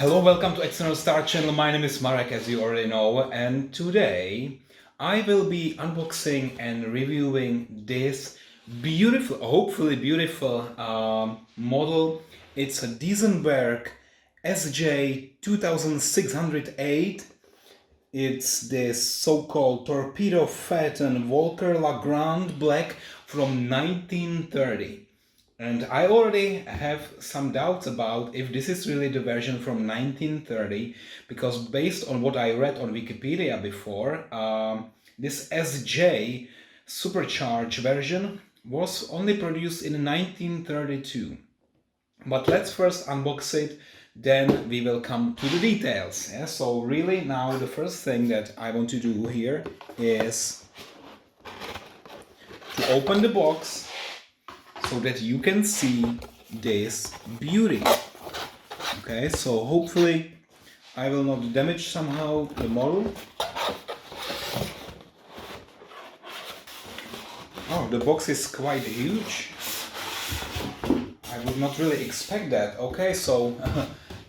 Hello, welcome to External Star Channel. My name is Marek, as you already know, and today I will be unboxing and reviewing this beautiful, hopefully beautiful model. It's a Duesenberg SJ 2608. It's this so-called Torpedo Phaeton Walker LaGrande black from 1930. And I already have some doubts about if this is really the version from 1930, because based on what I read on Wikipedia before, this SJ supercharged version was only produced in 1932. But let's first unbox it, then we will come to the details. Yeah? So really now the first thing that I want to do here is to open the box so that you can see this beauty. Okay, so hopefully I will not damage somehow the model. Oh, the box is quite huge. I would not really expect that. Okay, so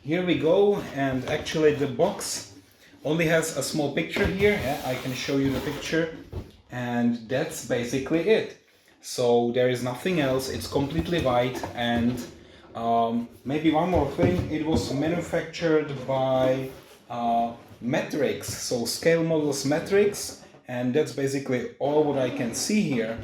here we go, and actually the box only has a small picture here. Yeah, I can show you the picture, and that's basically it. So there is nothing else, it's completely white, and maybe one more thing, it was manufactured by Matrix, so Scale Models Matrix, and that's basically all what I can see here.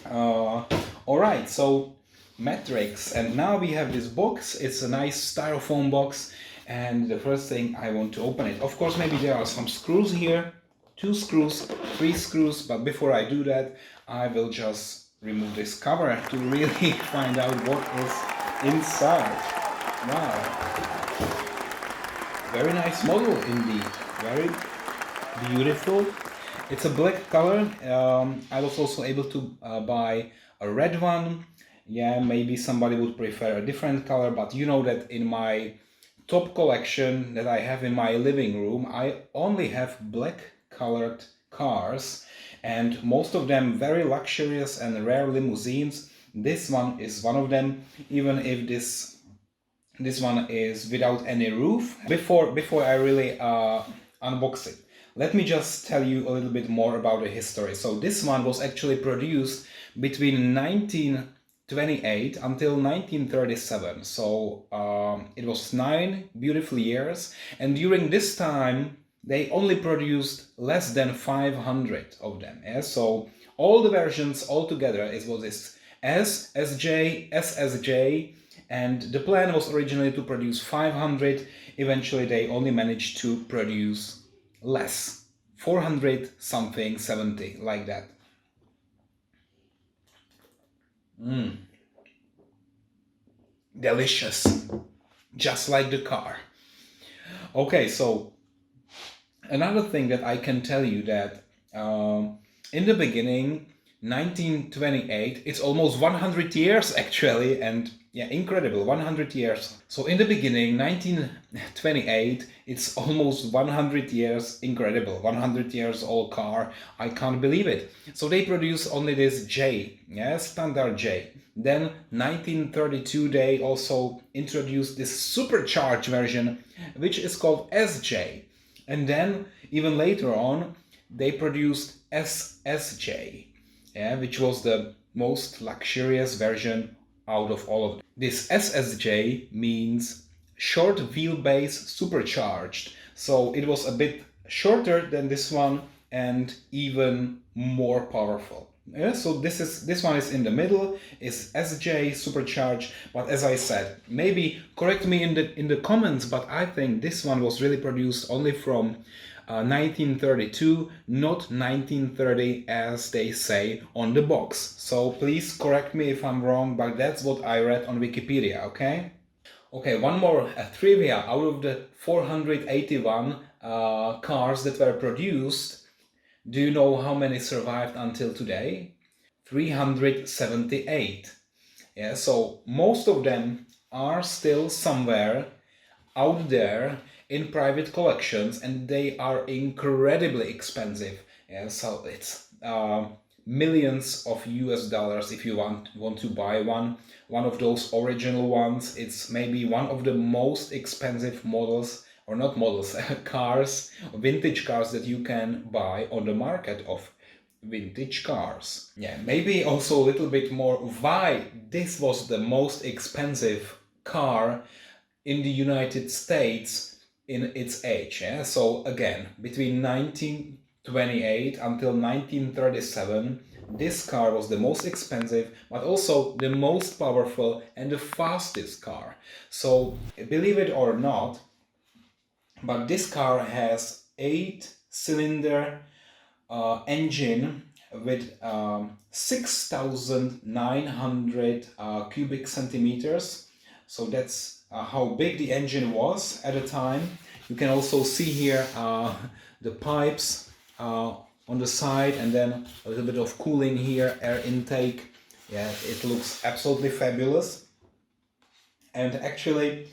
Alright, so Matrix, and now we have this box. It's a nice styrofoam box, and the first thing I want to open it. Of course, maybe there are some screws here. 2 screws, 3 screws, but before I do that, I will just remove this cover to really find out what is inside. Wow. Very nice model indeed. Very beautiful. It's a black color. I was also able to buy a red one. Yeah, maybe somebody would prefer a different color, but you know that in my top collection that I have in my living room, I only have black colored cars, and most of them very luxurious and rare limousines. This one is one of them, even if this one is without any roof. Before I really unbox it, let me just tell you a little bit more about the history. So this one was actually produced between 1928 until 1937, so it was 9 beautiful years, and during this time they only produced less than 500 of them. Yeah? So all the versions altogether, it was this S, SJ, SSJ, and the plan was originally to produce 500. Eventually they only managed to produce less, 400 something, 70, like that. Delicious, just like the car. Okay, so another thing that I can tell you that in the beginning, 1928, it's almost 100 years actually, and yeah, incredible, 100 years. So in the beginning, 1928, it's almost 100 years, incredible, 100 years old car, I can't believe it. So they produce only this J, yeah, standard J. Then 1932 they also introduced this supercharged version, which is called SJ. And then, even later on, they produced SSJ, yeah, which was the most luxurious version out of all of them. This SSJ means short wheelbase supercharged. So it was a bit shorter than this one and even more powerful. Yeah, so this one is in the middle, is SJ supercharged, but as I said, maybe correct me in the comments, but I think this one was really produced only from 1932, not 1930 as they say on the box. So please correct me if I'm wrong, but that's what I read on Wikipedia, okay? Okay, one more trivia. Out of the 481 cars that were produced, do you know how many survived until today? 378. Yeah, so most of them are still somewhere out there in private collections, and they are incredibly expensive. Yeah, so it's millions of US dollars if you want to buy one of those original ones. It's maybe one of the most expensive models, or not models, cars, vintage cars that you can buy on the market of vintage cars. Yeah, maybe also a little bit more why this was the most expensive car in the United States in its age. Yeah? So again, between 1928 until 1937, this car was the most expensive, but also the most powerful and the fastest car. So believe it or not, but this car has 8-cylinder engine with 6,900 cubic centimeters. So that's how big the engine was at the time. You can also see here the pipes on the side, and then a little bit of cooling here, air intake. Yeah, it looks absolutely fabulous. And actually,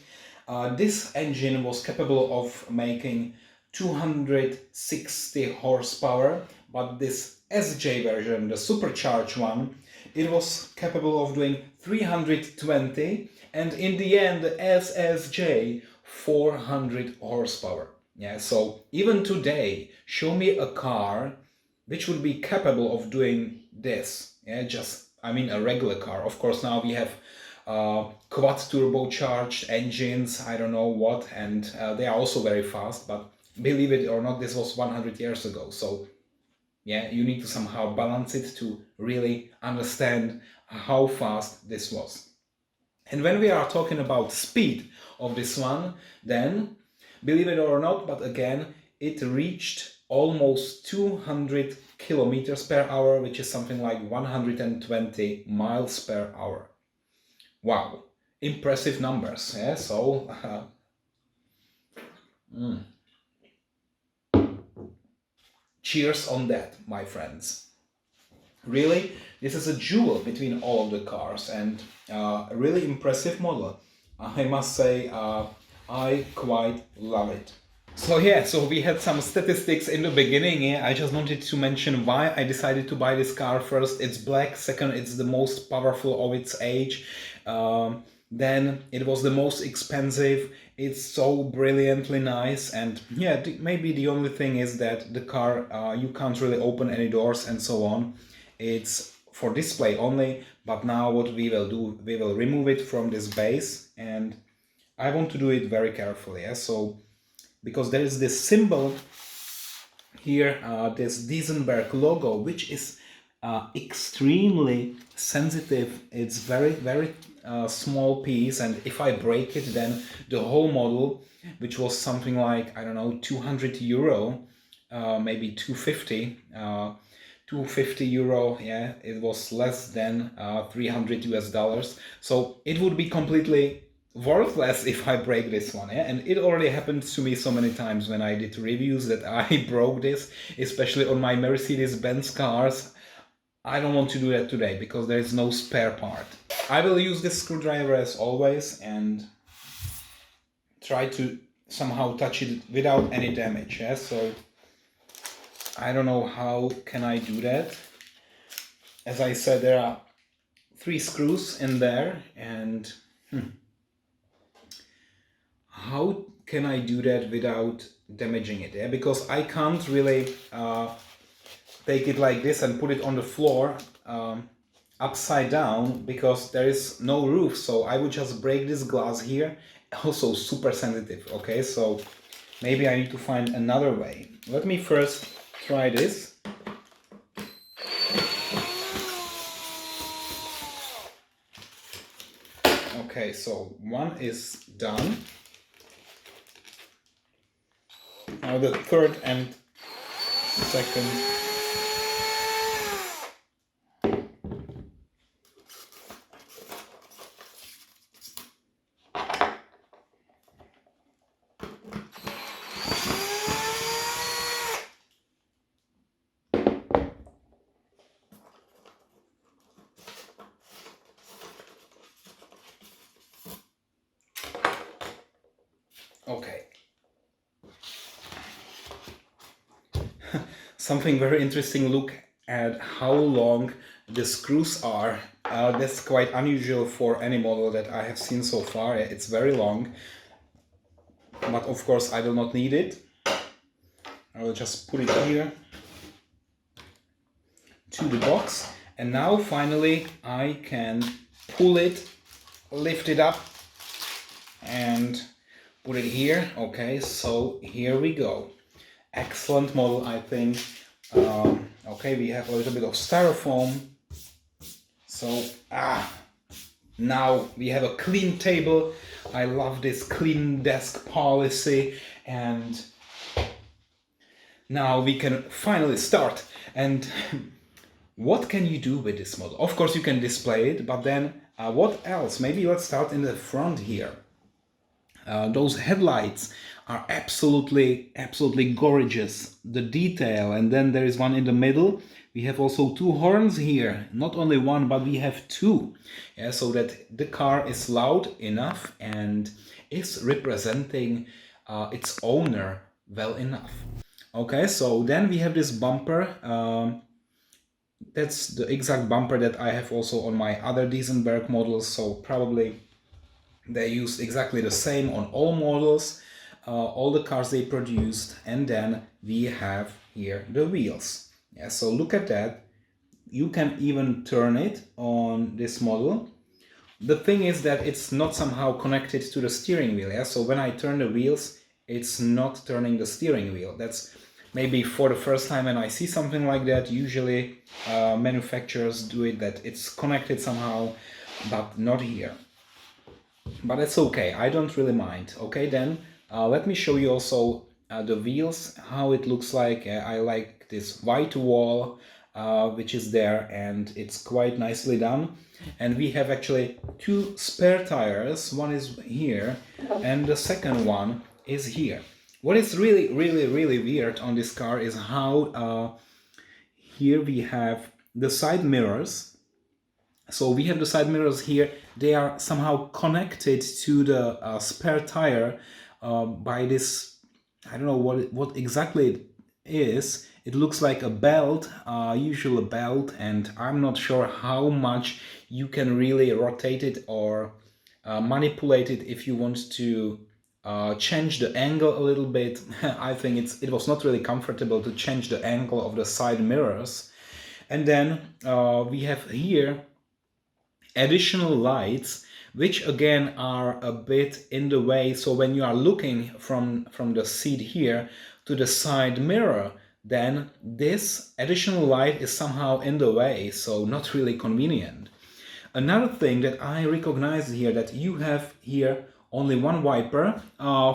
this engine was capable of making 260 horsepower, but this SJ version, the supercharged one, it was capable of doing 320, and in the end the SSJ 400 horsepower. Yeah, so even today, show me a car which would be capable of doing this. Yeah, just, I mean, a regular car. Of course, now we have quad turbocharged engines, I don't know what, and they are also very fast, but believe it or not, this was 100 years ago. So yeah, you need to somehow balance it to really understand how fast this was. And when we are talking about speed of this one, then believe it or not, but again, it reached almost 200 kilometers per hour, which is something like 120 miles per hour. Wow, impressive numbers. Yeah, so cheers on that, my friends. Really, this is a jewel between all of the cars, and a really impressive model. I must say, I quite love it. So yeah, so we had some statistics in the beginning. Yeah, I just wanted to mention why I decided to buy this car. First, it's black. Second, it's the most powerful of its age. Then it was the most expensive. It's so brilliantly nice, and yeah, maybe the only thing is that the car, you can't really open any doors and so on. It's for display only, but now what we will do, we will remove it from this base, and I want to do it very carefully. Yeah? So because there is this symbol here, this Duesenberg logo, which is extremely sensitive. It's very small piece, and if I break it, then the whole model, which was something like, I don't know, 200 euro, maybe 250, 250 euro, yeah, it was less than 300 US dollars. So it would be completely worthless if I break this one, yeah? And it already happened to me so many times when I did reviews that I broke this, especially on my Mercedes-Benz cars. I don't want to do that today because there is no spare part. I will use this screwdriver as always and try to somehow touch it without any damage, yeah? So I don't know how can I do that. As I said, there are 3 screws in there, and how can I do that without damaging it? Yeah? Because I can't really take it like this and put it on the floor upside down because there is no roof. So I would just break this glass here. Also super sensitive. Okay, so maybe I need to find another way. Let me first try this. Okay, so one is done. Now the third and second. Okay. Something very interesting. Look at how long the screws are. That's quite unusual for any model that I have seen so far. It's very long, but of course I will not need it. I will just put it here to the box, and now finally I can pull it, lift it up and put it here. Okay, so here we go. Excellent model, I think. Okay, we have a little bit of styrofoam. So, now we have a clean table. I love this clean desk policy, and now we can finally start. And what can you do with this model? Of course you can display it, but then what else? Maybe let's start in the front here. Those headlights are absolutely gorgeous. The detail, and then there is one in the middle. We have also two horns here, not only one, but we have two. Yeah, so that the car is loud enough and is representing its owner well enough. Okay, so then we have this bumper. That's the exact bumper that I have also on my other Duesenberg models, so probably they use exactly the same on all models, all the cars they produced. And then we have here the wheels. Yeah, so look at that. You can even turn it on this model. The thing is that it's not somehow connected to the steering wheel. Yeah, so when I turn the wheels, it's not turning the steering wheel. That's maybe for the first time when I see something like that. Usually manufacturers do it, that it's connected somehow, but not here. But it's okay, I don't really mind. Okay, then let me show you also the wheels, how it looks like. I like this white wall which is there, and it's quite nicely done. And we have actually two spare tires. One is here and the second one is here. What is really weird on this car is how here we have the side mirrors. So we have the side mirrors here. They are somehow connected to the spare tire by this, I don't know what exactly it is. It looks like a belt, usual belt, and I'm not sure how much you can really rotate it or manipulate it if you want to change the angle a little bit. I think it was not really comfortable to change the angle of the side mirrors. And then we have here additional lights, which again are a bit in the way. So when you are looking from the seat here to the side mirror, then this additional light is somehow in the way, so not really convenient. Another thing that I recognize here, that you have here only one wiper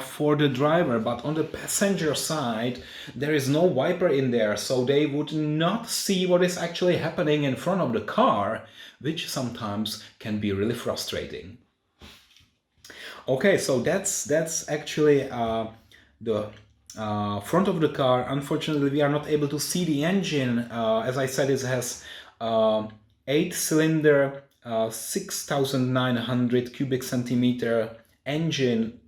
for the driver, but on the passenger side there is no wiper in there, so they would not see what is actually happening in front of the car, which sometimes can be really frustrating. Okay, so that's actually the front of the car. Unfortunately, we are not able to see the engine. As I said, it has 8-cylinder 6,900 cubic centimeter engine,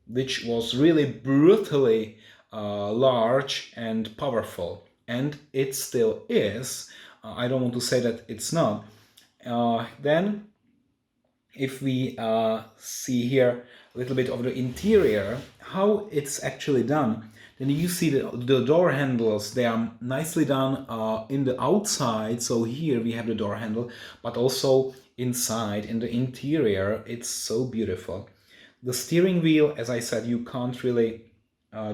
which was really brutally large and powerful, and it still is. I don't want to say that it's not. Then if we see here a little bit of the interior, how it's actually done, then you see the door handles. They are nicely done in the outside. So here we have the door handle, but also inside in the interior. It's so beautiful. The steering wheel, as I said, you can't really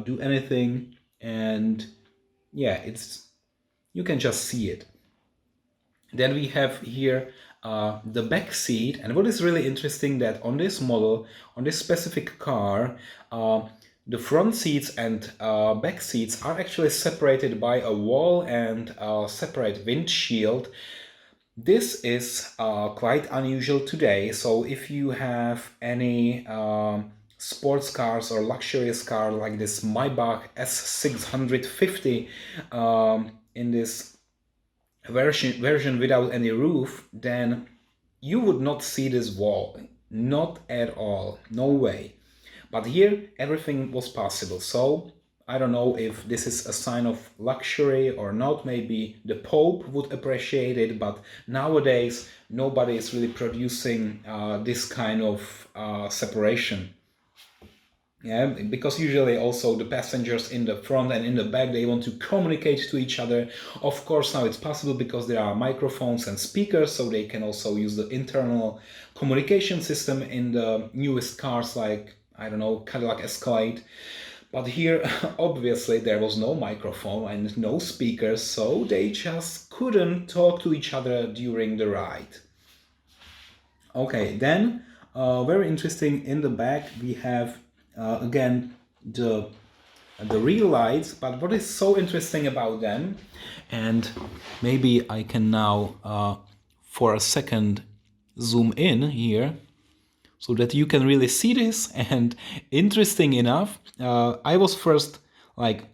do anything, and yeah, you can just see it. Then we have here the back seat, and what is really interesting, that on this model, on this specific car, the front seats and back seats are actually separated by a wall and a separate windshield. This is quite unusual today. So if you have any sports cars or luxurious car like this Maybach S650 in this version without any roof, then you would not see this wall, not at all, no way. But here everything was possible. So I don't know if this is a sign of luxury or not. Maybe the Pope would appreciate it, but nowadays nobody is really producing this kind of separation. Yeah, because usually also the passengers in the front and in the back, they want to communicate to each other. Of course, now it's possible because there are microphones and speakers, so they can also use the internal communication system in the newest cars like, I don't know, Cadillac Escalade. But here, obviously, there was no microphone and no speakers, so they just couldn't talk to each other during the ride. Okay, then, very interesting, in the back we have again the real lights, but what is so interesting about them, and maybe I can now for a second zoom in here so that you can really see this. And interesting enough, I was first like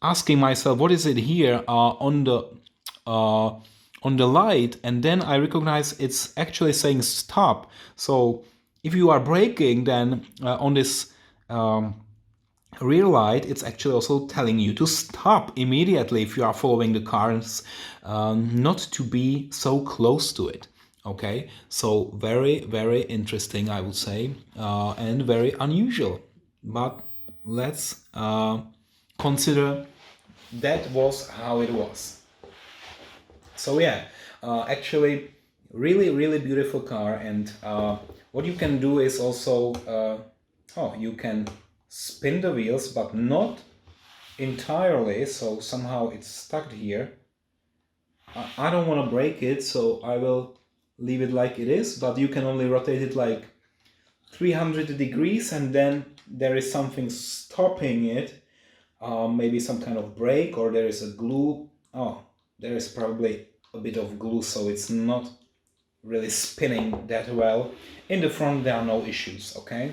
asking myself, what is it here on the light, and then I recognize it's actually saying stop. So if you are braking, then on this rear light, it's actually also telling you to stop immediately if you are following the cars, not to be so close to it. Okay, so very, very interesting, I would say, and very unusual. But let's consider that was how it was. So yeah, actually, really, really beautiful car. And what you can do is also, you can spin the wheels, but not entirely. So somehow it's stuck here. I don't want to break it, so I will leave it like it is, but you can only rotate it like 300 degrees, and then there is something stopping it. Maybe some kind of brake, or there is a glue. Oh, there is probably a bit of glue, so it's not really spinning that well. In the front there are no issues, okay?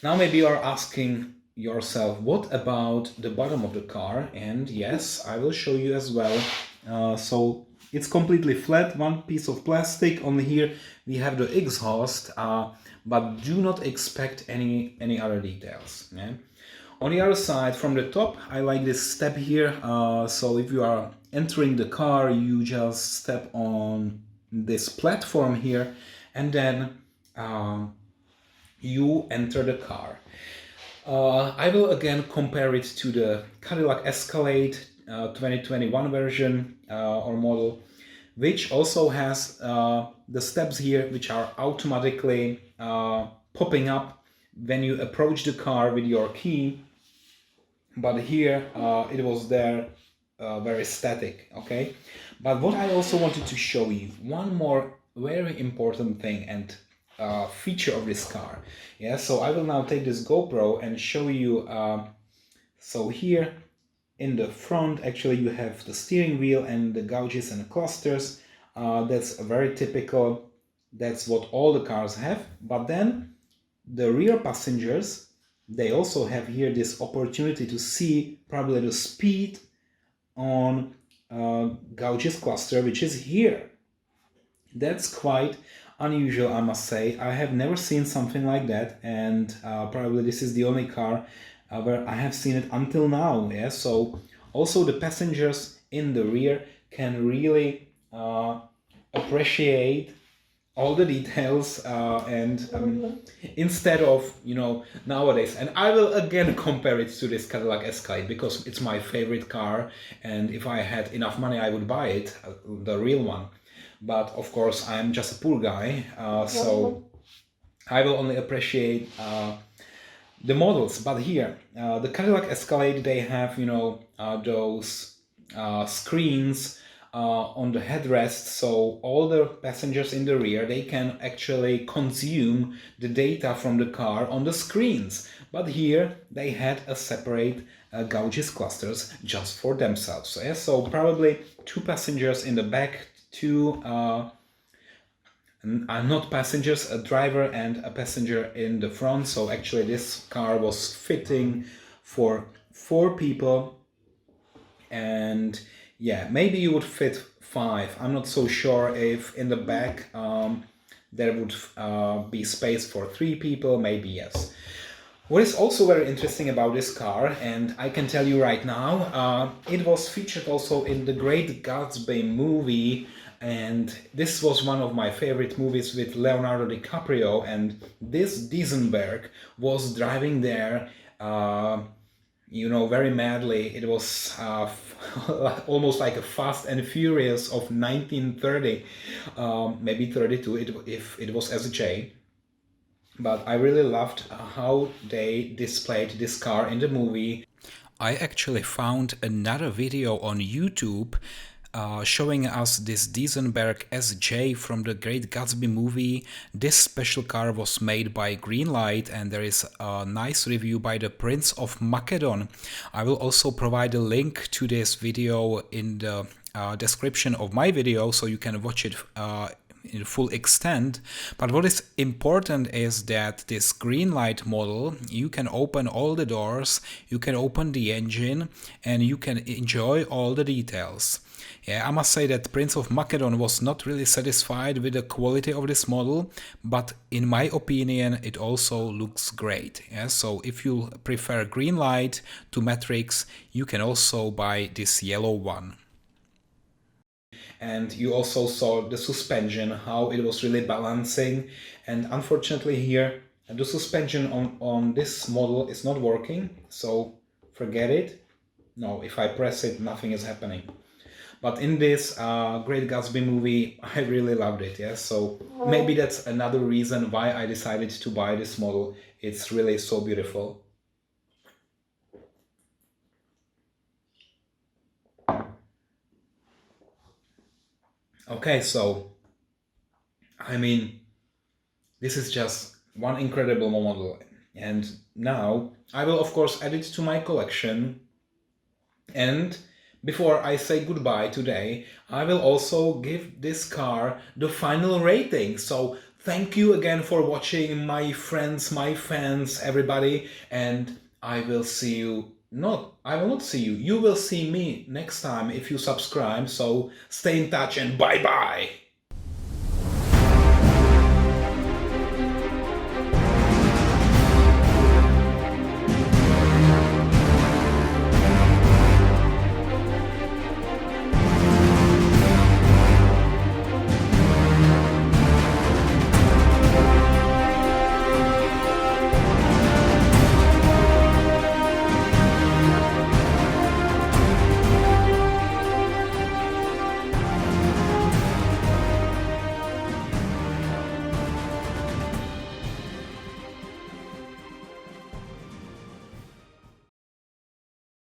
Now maybe you are asking yourself, what about the bottom of the car? And yes, I will show you as well. So it's completely flat, one piece of plastic. Only here we have the exhaust, but do not expect any other details. Yeah? On the other side, from the top, I like this step here. So if you are entering the car, you just step on this platform here, and then you enter the car. I will again compare it to the Cadillac Escalade 2021 version or model, which also has the steps here, which are automatically popping up when you approach the car with your key. But here it was there very static, okay? But what I also wanted to show you, one more very important thing and feature of this car. Yeah, so I will now take this GoPro and show you. So here in the front, actually you have the steering wheel and the gauges and the clusters. That's very typical. That's what all the cars have. But then the rear passengers, they also have here this opportunity to see probably the speed on gauges cluster, which is here. That's quite unusual, I must say. I have never seen something like that, and probably this is the only car where I have seen it until now. Yeah, so also the passengers in the rear can really appreciate all the details, and instead of, nowadays, and I will again compare it to this Cadillac Escalade because it's my favorite car, and if I had enough money I would buy it, the real one. But of course I'm just a poor guy, so I will only appreciate the models. But here, the Cadillac Escalade, they have, those screens on the headrest, so all the passengers in the rear, they can actually consume the data from the car on the screens. But here they had a separate gauges clusters just for themselves. So, yeah, so probably two passengers in the back, two not passengers, a driver and a passenger in the front. So actually this car was fitting for 4 people, and yeah, maybe you would fit 5. I'm not so sure if in the back there would be space for 3 people. Maybe yes. What is also very interesting about this car, and I can tell you right now, it was featured also in the Great Gatsby movie, and this was one of my favorite movies with Leonardo DiCaprio, and this Duesenberg was driving there, very madly. It was almost like a Fast and Furious of 1930, maybe 32 if it was SJ. But I really loved how they displayed this car in the movie. I actually found another video on YouTube showing us this Duesenberg SJ from the Great Gatsby movie. This special car was made by Greenlight, and there is a nice review by the Prince of Macedon. I will also provide a link to this video in the description of my video, so you can watch it in full extent. But what is important is that this Greenlight model, you can open all the doors, you can open the engine, and you can enjoy all the details. Yeah, I must say that Prince of Macedon was not really satisfied with the quality of this model, but in my opinion it also looks great. Yeah, so if you prefer Greenlight to Matrix, you can also buy this yellow one. And you also saw the suspension, how it was really balancing. And unfortunately here, the suspension on this model is not working, so forget it. No, if I press it, nothing is happening. But in this Great Gatsby movie, I really loved it, yeah? So maybe that's another reason why I decided to buy this model. It's really so beautiful. Okay, so, I mean, this is just one incredible model. And now I will, of course, add it to my collection. And before I say goodbye today, I will also give this car the final rating. So thank you again for watching, my friends, my fans, everybody. And I will see you. I will not see you. You will see me next time if you subscribe. So stay in touch and bye bye.